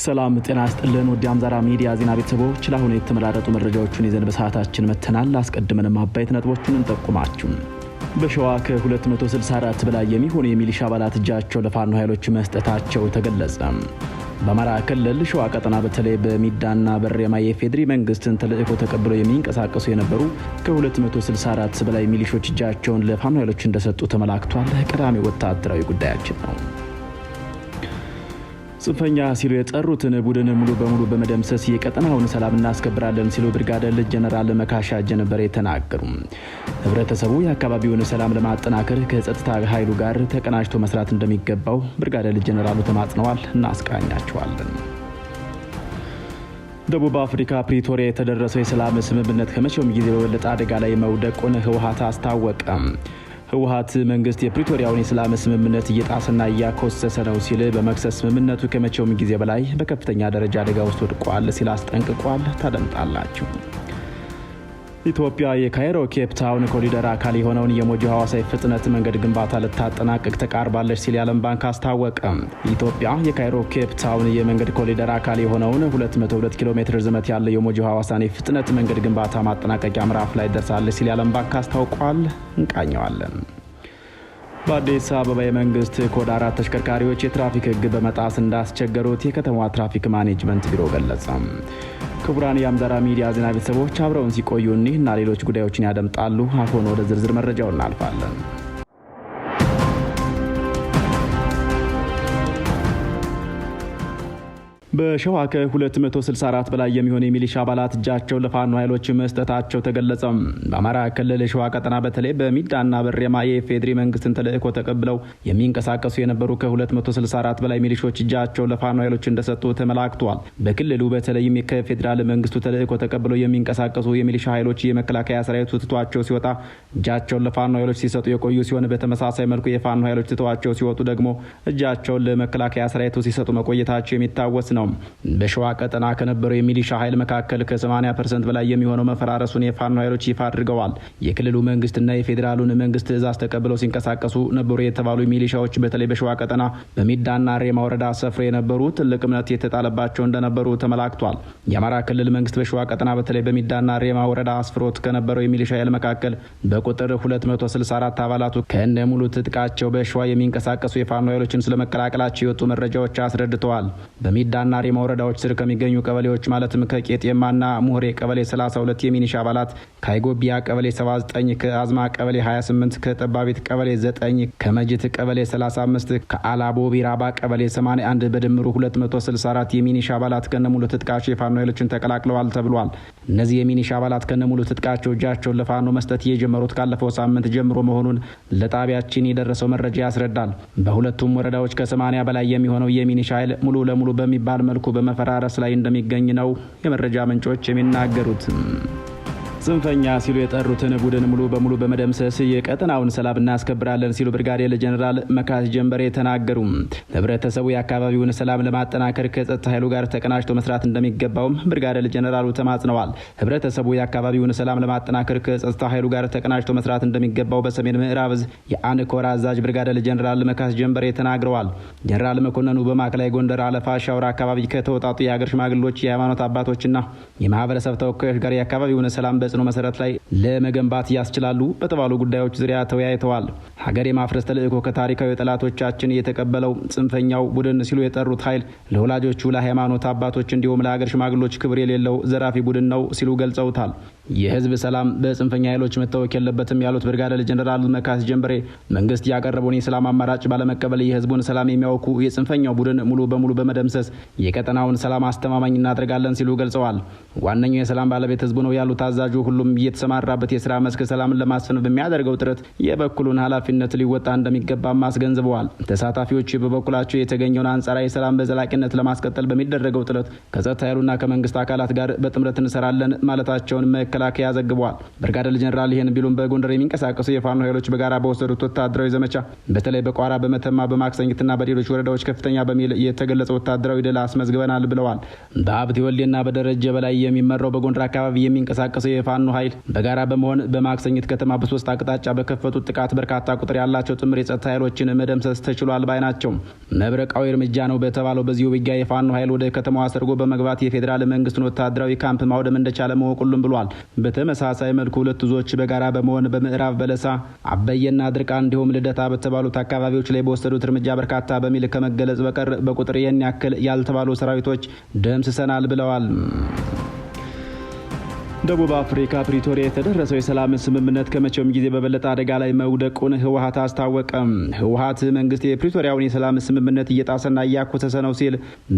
ሰላም ጤና ይስጥልን ወዲ አምዛራ ሚዲያ ዜና ቤተሰቦች ለአሁኑ የተመላረጡ መረጃዎችን ይዘን በሰዓታችን መተናል። አስቀድመን ማባይት ነጥቦችን እንጠቁማችሁ። በሸዋ ከ264 በላይ የሚሆኑ የሚሊሻ አባላት እጃቸው ለፋኖ ኃይሎች መስጠታቸው ተገለጸ። በአማራ ክልል ሸዋ ቀጠና በተለይ በሚዳና በሬማ የፌድሪ መንግስትን ተልእኮ ተቀብለው የሚንቀሳቀሱ የነበሩ ከ264 በላይ ሚሊሾች እጃቸውን ለፋኖ ኃይሎች እንደሰጡ ተመላክቷል። ቀዳሚ ወታደራዊ ጉዳያችን ነው። ጽንፈኛ ሲሉ የጠሩትን ቡድን ሙሉ በሙሉ በመደምሰስ የቀጠናውን ሰላም እናስከብራለን ሲሉ ብርጋዴር ጀነራል መካሻ ጀንበሬ ተናገሩ። ህብረተሰቡ የአካባቢውን ሰላም ለማጠናከር ከጸጥታ ኃይሉ ጋር ተቀናጅቶ መስራት እንደሚገባው ብርጋዴር ጀነራሉ ተማጽነዋል። እናስቃኛቸዋለን። ደቡብ አፍሪካ ፕሪቶሪያ የተደረሰው የሰላም ስምምነት ከመቼውም ጊዜ በበለጠ አደጋ ላይ መውደቁን ህወሓት አስታወቀ። ህወሓት መንግስት የፕሪቶሪያውን የሰላም ስምምነት እየጣሰና እያኮሰሰ ነው ሲል በመክሰስ ስምምነቱ ከመቼውም ጊዜ በላይ በከፍተኛ ደረጃ አደጋ ውስጥ ወድቋል ሲል አስጠንቅቋል። ታደምጣላችሁ። ኢትዮጵያ የካይሮ ኬፕ ታውን ኮሪደር አካል የሆነውን የሞጆ ሐዋሳ ፍጥነት መንገድ ግንባታ ልታጠናቅቅ ተቃርባለች ሲል የዓለም ባንክ አስታወቀ። ኢትዮጵያ የካይሮ ኬፕ ታውን የመንገድ ኮሪደር አካል የሆነውን 202 ኪሎ ሜትር ርዝመት ያለው የሞጆ ሐዋሳን ፍጥነት መንገድ ግንባታ ማጠናቀቂያ ምዕራፍ ላይ ደርሳለች ሲል የዓለም ባንክ አስታውቋል። እንቃኘዋለን። በአዲስ አበባ የመንግስት ኮድ 4 ተሽከርካሪዎች የትራፊክ ህግ በመጣስ እንዳስቸገሩት የከተማዋ ትራፊክ ማኔጅመንት ቢሮ ገለጸ። ክቡራን የአምዛራ ሚዲያ ዜና ቤተሰቦች አብረውን ሲቆዩ እኒህና ሌሎች ጉዳዮችን ያደምጣሉ። አሁን ወደ ዝርዝር መረጃው እናልፋለን። በሸዋ ከ264 በላይ የሚሆኑ የሚሊሻ አባላት እጃቸው ለፋኖ ኃይሎች መስጠታቸው ተገለጸ። በአማራ ክልል ሸዋ ቀጠና በተለይ በሚዳና በሬማ የፌድሪ መንግስትን ተልእኮ ተቀብለው የሚንቀሳቀሱ የነበሩ ከ264 በላይ ሚሊሾች እጃቸው ለፋኖ ኃይሎች እንደሰጡ ተመላክቷል። በክልሉ በተለይም ከፌዴራል መንግስቱ ተልእኮ ተቀብለው የሚንቀሳቀሱ የሚሊሻ ኃይሎች የመከላከያ ሰራዊቱ ትቷቸው ሲወጣ እጃቸውን ለፋኖ ኃይሎች ሲሰጡ የቆዩ ሲሆን በተመሳሳይ መልኩ የፋኖ ኃይሎች ትቷቸው ሲወጡ ደግሞ እጃቸውን ለመከላከያ ሰራዊቱ ሲሰጡ መቆየታቸው የሚታወስ ነው። በሸዋ ቀጠና ከነበረው የሚሊሻ ኃይል መካከል ከ80% በላይ የሚሆነው መፈራረሱን የፋኖ ኃይሎች ይፋ አድርገዋል። የክልሉ መንግስትና የፌዴራሉን መንግስት ትዕዛዝ ተቀብለው ሲንቀሳቀሱ ነበሩ የተባሉ ሚሊሻዎች በተለይ በሸዋ ቀጠና በሚዳና ሬማ ወረዳ ሰፍረው የነበሩ ትልቅ እምነት የተጣለባቸው እንደነበሩ ተመላክቷል። የአማራ ክልል መንግስት በሸዋ ቀጠና በተለይ በሚዳና ሬማ ወረዳ አስፍሮት ከነበረው የሚሊሻ ኃይል መካከል በቁጥር 264 አባላቱ ከነ ሙሉ ትጥቃቸው በሸዋ የሚንቀሳቀሱ የፋኖ ኃይሎችን ስለመቀላቀላቸው የወጡ መረጃዎች አስረድተዋል። በሚዳና ሬማ ወረዳዎች ስር ከሚገኙ ቀበሌዎች ማለትም ከቄጤማና ሙህሬ ቀበሌ 32 የሚኒሻ አባላት፣ ከአይጎቢያ ቀበሌ 79፣ ከአዝማ ቀበሌ 28፣ ከጠባቢት ቀበሌ 9፣ ከመጅት ቀበሌ 35፣ ከአላቦ ቢራባ ቀበሌ 81 በድምሩ 264 የሚኒሻ አባላት ከነሙሉ ትጥቃቸው የፋኖ ኃይሎችን ተቀላቅለዋል ተብሏል። እነዚህ የሚኒሻ አባላት ከነሙሉ ትጥቃቸው እጃቸውን ለፋኖ መስጠት የጀመሩት ካለፈው ሳምንት ጀምሮ መሆኑን ለጣቢያችን የደረሰው መረጃ ያስረዳል። በሁለቱም ወረዳዎች ከ80 በላይ የሚሆነው የሚኒሻ ኃይል ሙሉ ለሙሉ በሚባል መልኩ በመፈራረስ ላይ እንደሚገኝ ነው የመረጃ ምንጮች የሚናገሩት። ጽንፈኛ ሲሉ የጠሩትን ቡድን ሙሉ በሙሉ በመደምሰስ የቀጠናውን ሰላም እናስከብራለን ሲሉ ብርጋዴር ጀነራል መካሻ ጀንበሬ ተናገሩ። ህብረተሰቡ የአካባቢውን ሰላም ለማጠናከር ከጸጥታ ኃይሉ ጋር ተቀናጅቶ መስራት እንደሚገባውም ብርጋዴር ጀነራሉ ተማጽነዋል። ህብረተሰቡ የአካባቢውን ሰላም ለማጠናከር ከጸጥታ ኃይሉ ጋር ተቀናጅቶ መስራት እንደሚገባው በሰሜን ምዕራብ እዝ የአንኮር አዛዥ ብርጋዴር ጀነራል መካሻ ጀንበሬ ተናግረዋል። ጀነራል መኮንኑ በማዕከላዊ ጎንደር አለፋ ሻውራ አካባቢ ከተወጣጡ የሀገር ሽማግሌዎች፣ የሃይማኖት አባቶችና የማህበረሰብ ተወካዮች ጋር የአካባቢውን ሰላም በጽኑ መሰረት ላይ ለመገንባት ያስችላሉ በተባሉ ጉዳዮች ዙሪያ ተወያይተዋል። ሀገር የማፍረስ ተልእኮ ከታሪካዊ ጠላቶቻችን የተቀበለው ጽንፈኛው ቡድን ሲሉ የጠሩት ኃይል ለወላጆቹ፣ ለሃይማኖት አባቶች እንዲሁም ለሀገር ሽማግሌዎች ክብር የሌለው ዘራፊ ቡድን ነው ሲሉ ገልጸውታል። የህዝብ ሰላም በጽንፈኛ ኃይሎች መታወክ የለበትም ያሉት ብርጋዴር ጀነራል መካሻ ጀንበሬ መንግስት ያቀረበውን የሰላም አማራጭ ባለመቀበል የህዝቡን ሰላም የሚያውኩ የጽንፈኛው ቡድን ሙሉ በሙሉ በመደምሰስ የቀጠናውን ሰላም አስተማማኝ እናደርጋለን ሲሉ ገልጸዋል። ዋነኛው የሰላም ባለቤት ህዝቡ ነው ያሉት አዛዡ ሁሉም እየተሰማራበት የስራ መስክ ሰላምን ለማስፈን በሚያደርገው ጥረት የበኩሉን ኃላፊነት ሊወጣ እንደሚገባም አስገንዝበዋል። ተሳታፊዎች በበኩላቸው የተገኘውን አንጻራዊ ሰላም በዘላቂነት ለማስቀጠል በሚደረገው ጥረት ከጸጥታ ኃይሉና ከመንግስት አካላት ጋር በጥምረት እንሰራለን ማለታቸውን መከላከያ ዘግቧል። ብርጋዴር ጄኔራል ይህን ቢሉም በጎንደር የሚንቀሳቀሱ የፋኖ ኃይሎች በጋራ በወሰዱት ወታደራዊ ዘመቻ በተለይ በቋራ፣ በመተማ፣ በማክሰኝትና በሌሎች ወረዳዎች ከፍተኛ በሚል የተገለጸ ወታደራዊ ድል አስመዝግበናል ብለዋል። በሀብቴ ወልዴና በደረጀ በላይ የሚመራው በጎንደር አካባቢ የሚንቀሳቀሰው የፋኖ ኃይል በጋራ በመሆን በማክሰኝት ከተማ በ3 አቅጣጫ በከፈቱት ጥቃት በርካታ ቁጥር ያላቸው ጥምር የጸጥታ ኃይሎችን መደምሰስ ተችሏል ባይ ናቸው። መብረቃዊ እርምጃ ነው በተባለው በዚህ ውጊያ የፋኖ ኃይል ወደ ከተማዋ ሰርጎ በመግባት የፌዴራል መንግስቱን ወታደራዊ ካምፕ ማውደም እንደቻለ መወቁልም ብሏል። በተመሳሳይ መልኩ ሁለት ዞች በጋራ በመሆን በምዕራብ በለሳ፣ አበየና ድርቃ እንዲሁም ልደታ በተባሉት አካባቢዎች ላይ በወሰዱት እርምጃ በርካታ በሚል ከመገለጽ በቀር በቁጥር ይህን ያክል ያልተባሉ ሰራዊቶች ደምስሰናል ብለዋል። ደቡብ አፍሪካ ፕሪቶሪያ የተደረሰው የሰላም ስምምነት ከመቼውም ጊዜ በበለጠ አደጋ ላይ መውደቁን ህወሓት አስታወቀ። ህወሓት መንግስት የፕሪቶሪያውን የሰላም ስምምነት እየጣሰና እያኮሰሰ ነው ሲል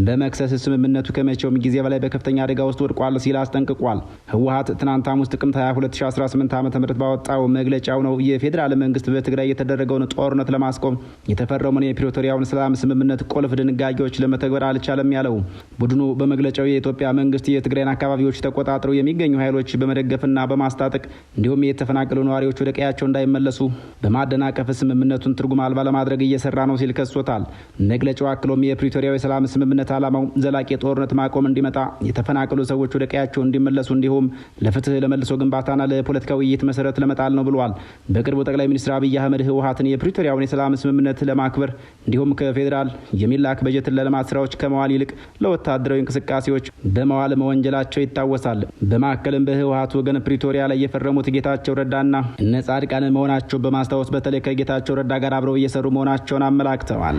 በመክሰስ ስምምነቱ ከመቼውም ጊዜ በላይ በከፍተኛ አደጋ ውስጥ ወድቋል ሲል አስጠንቅቋል። ህወሓት ትናንት ሐሙስ ጥቅምት 22 2018 ዓ.ም ባወጣው መግለጫው ነው የፌዴራል መንግስት በትግራይ የተደረገውን ጦርነት ለማስቆም የተፈረመውን የፕሪቶሪያውን ሰላም ስምምነት ቁልፍ ድንጋጌዎች ለመተግበር አልቻለም ያለው። ቡድኑ በመግለጫው የኢትዮጵያ መንግስት የትግራይን አካባቢዎች ተቆጣጥረው የሚገኙ ኃይሎች በመደገፍና በማስታጠቅ እንዲሁም የተፈናቀሉ ነዋሪዎች ወደ ቀያቸው እንዳይመለሱ በማደናቀፍ ስምምነቱን ትርጉም አልባ ለማድረግ እየሰራ ነው ሲል ከሶታል። መግለጫው አክሎም የፕሪቶሪያው የሰላም ስምምነት ዓላማው ዘላቂ ጦርነት ማቆም እንዲመጣ፣ የተፈናቀሉ ሰዎች ወደ ቀያቸው እንዲመለሱ እንዲሁም ለፍትህ፣ ለመልሶ ግንባታና ለፖለቲካ ውይይት መሰረት ለመጣል ነው ብሏል። በቅርቡ ጠቅላይ ሚኒስትር አብይ አህመድ ህወሓትን የፕሪቶሪያውን የሰላም ስምምነት ለማክበር እንዲሁም ከፌዴራል የሚላክ በጀትን ለልማት ስራዎች ከመዋል ይልቅ ለወታደራዊ እንቅስቃሴዎች በመዋል መወንጀላቸው ይታወሳል። በማዕከልም በህወሓት ወገን ፕሪቶሪያ ላይ የፈረሙት ጌታቸው ረዳና እነ ጻድቃን መሆናቸው በማስታወስ በተለይ ከጌታቸው ረዳ ጋር አብረው እየሰሩ መሆናቸውን አመላክተዋል።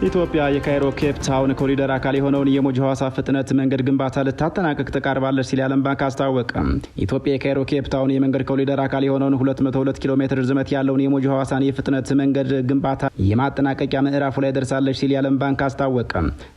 ኢትዮጵያ የካይሮ ኬፕ ታውን ኮሪደር አካል የሆነውን የሞጆ ሐዋሳ ፍጥነት መንገድ ግንባታ ልታጠናቀቅ ተቃርባለች ሲል የዓለም ባንክ አስታወቀ። ኢትዮጵያ የካይሮ ኬፕ ታውን የመንገድ ኮሪደር አካል የሆነውን 202 ኪሎ ሜትር ርዝመት ያለውን የሞጆ ሐዋሳን የፍጥነት መንገድ ግንባታ የማጠናቀቂያ ምዕራፉ ላይ ደርሳለች ሲል የዓለም ባንክ አስታወቀ።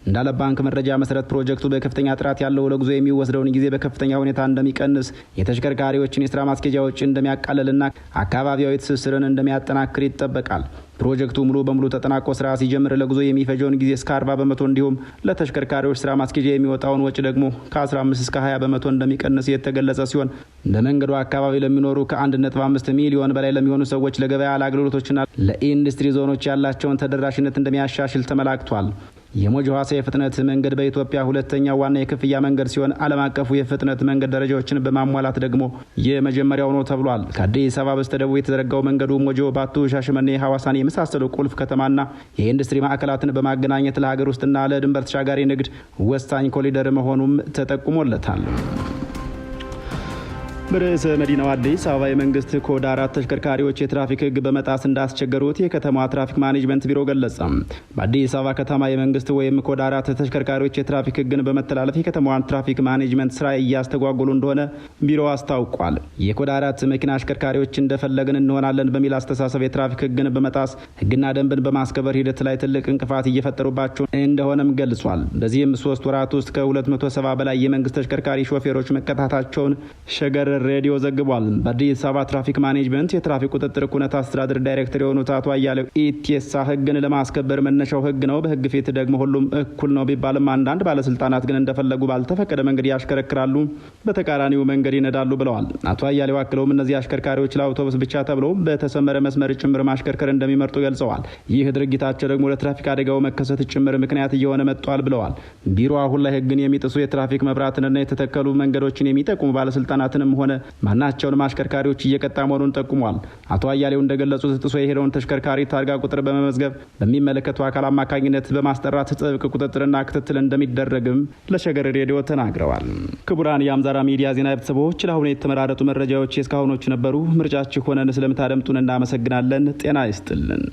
እንደ ዓለም ባንክ መረጃ መሰረት ፕሮጀክቱ በከፍተኛ ጥራት ያለው ለጉዞ የሚወስደውን ጊዜ በከፍተኛ ሁኔታ እንደሚቀንስ፣ የተሽከርካሪዎችን የስራ ማስኬጃ ወጪ እንደሚያቃልልና አካባቢያዊ ትስስርን እንደሚያጠናክር ይጠበቃል። ፕሮጀክቱ ሙሉ በሙሉ ተጠናቆ ስራ ሲጀምር ለጉዞ የሚፈጀውን ጊዜ እስከ 40 በመቶ እንዲሁም ለተሽከርካሪዎች ስራ ማስኬጃ የሚወጣውን ወጪ ደግሞ ከ15 እስከ 20 በመቶ እንደሚቀንስ የተገለጸ ሲሆን በመንገዱ አካባቢ ለሚኖሩ ከ1.5 ሚሊዮን በላይ ለሚሆኑ ሰዎች ለገበያ፣ ለአገልግሎቶችና ለኢንዱስትሪ ዞኖች ያላቸውን ተደራሽነት እንደሚያሻሽል ተመላክቷል። የሞጆ ሐዋሳ የፍጥነት መንገድ በኢትዮጵያ ሁለተኛው ዋና የክፍያ መንገድ ሲሆን ዓለም አቀፉ የፍጥነት መንገድ ደረጃዎችን በማሟላት ደግሞ የመጀመሪያው ነው ተብሏል። ከአዲስ አበባ በስተደቡብ የተዘረጋው መንገዱ ሞጆ፣ ባቱ፣ ሻሸመኔ፣ ሐዋሳን የመሳሰሉ ቁልፍ ከተማና የኢንዱስትሪ ማዕከላትን በማገናኘት ለሀገር ውስጥና ለድንበር ተሻጋሪ ንግድ ወሳኝ ኮሪደር መሆኑም ተጠቁሞለታል። በርዕሰ መዲናው አዲስ አበባ የመንግስት ኮድ 4 ተሽከርካሪዎች የትራፊክ ሕግ በመጣስ እንዳስቸገሩት የከተማዋ ትራፊክ ማኔጅመንት ቢሮ ገለጸ። በአዲስ አበባ ከተማ የመንግስት ወይም ኮድ 4 ተሽከርካሪዎች የትራፊክ ሕግን በመተላለፍ የከተማዋን ትራፊክ ማኔጅመንት ስራ እያስተጓጎሉ እንደሆነ ቢሮ አስታውቋል። የኮድ 4 መኪና አሽከርካሪዎች እንደፈለግን እንሆናለን በሚል አስተሳሰብ የትራፊክ ሕግን በመጣስ ሕግና ደንብን በማስከበር ሂደት ላይ ትልቅ እንቅፋት እየፈጠሩባቸው እንደሆነም ገልጿል። በዚህም 3 ወራት ውስጥ ከ270 በላይ የመንግስት ተሽከርካሪ ሾፌሮች መቀጣታቸውን ሸገር ሬዲዮ ዘግቧል። በአዲስ አበባ ትራፊክ ማኔጅመንት የትራፊክ ቁጥጥር ኩነት አስተዳደር ዳይሬክተር የሆኑት አቶ አያሌው ኢቴሳ ሕግን ለማስከበር መነሻው ሕግ ነው፣ በሕግ ፊት ደግሞ ሁሉም እኩል ነው ቢባልም አንዳንድ ባለስልጣናት ግን እንደፈለጉ ባልተፈቀደ መንገድ ያሽከረክራሉ፣ በተቃራኒው መንገድ ይነዳሉ ብለዋል። አቶ አያሌው አክለውም እነዚህ አሽከርካሪዎች ለአውቶቡስ ብቻ ተብሎ በተሰመረ መስመር ጭምር ማሽከርከር እንደሚመርጡ ገልጸዋል። ይህ ድርጊታቸው ደግሞ ለትራፊክ አደጋው መከሰት ጭምር ምክንያት እየሆነ መጥቷል ብለዋል። ቢሮ አሁን ላይ ሕግን የሚጥሱ የትራፊክ መብራትንና የተተከሉ መንገዶችን የሚጠቁሙ ባለስልጣናትንም ሆነ ማናቸውን አሽከርካሪዎች እየቀጣ መሆኑን ጠቁሟል። አቶ አያሌው እንደገለጹት ጥሶ የሄደውን ተሽከርካሪ ታርጋ ቁጥር በመመዝገብ በሚመለከቱ አካል አማካኝነት በማስጠራት ጥብቅ ቁጥጥርና ክትትል እንደሚደረግም ለሸገር ሬዲዮ ተናግረዋል። ክቡራን የአምዛራ ሚዲያ ዜና ቤተሰቦች ለአሁኑ የተመራረጡ መረጃዎች እስካሁኖቹ ነበሩ። ምርጫችሁ ሆነን ስለምታደምጡን እናመሰግናለን። ጤና ይስጥልን።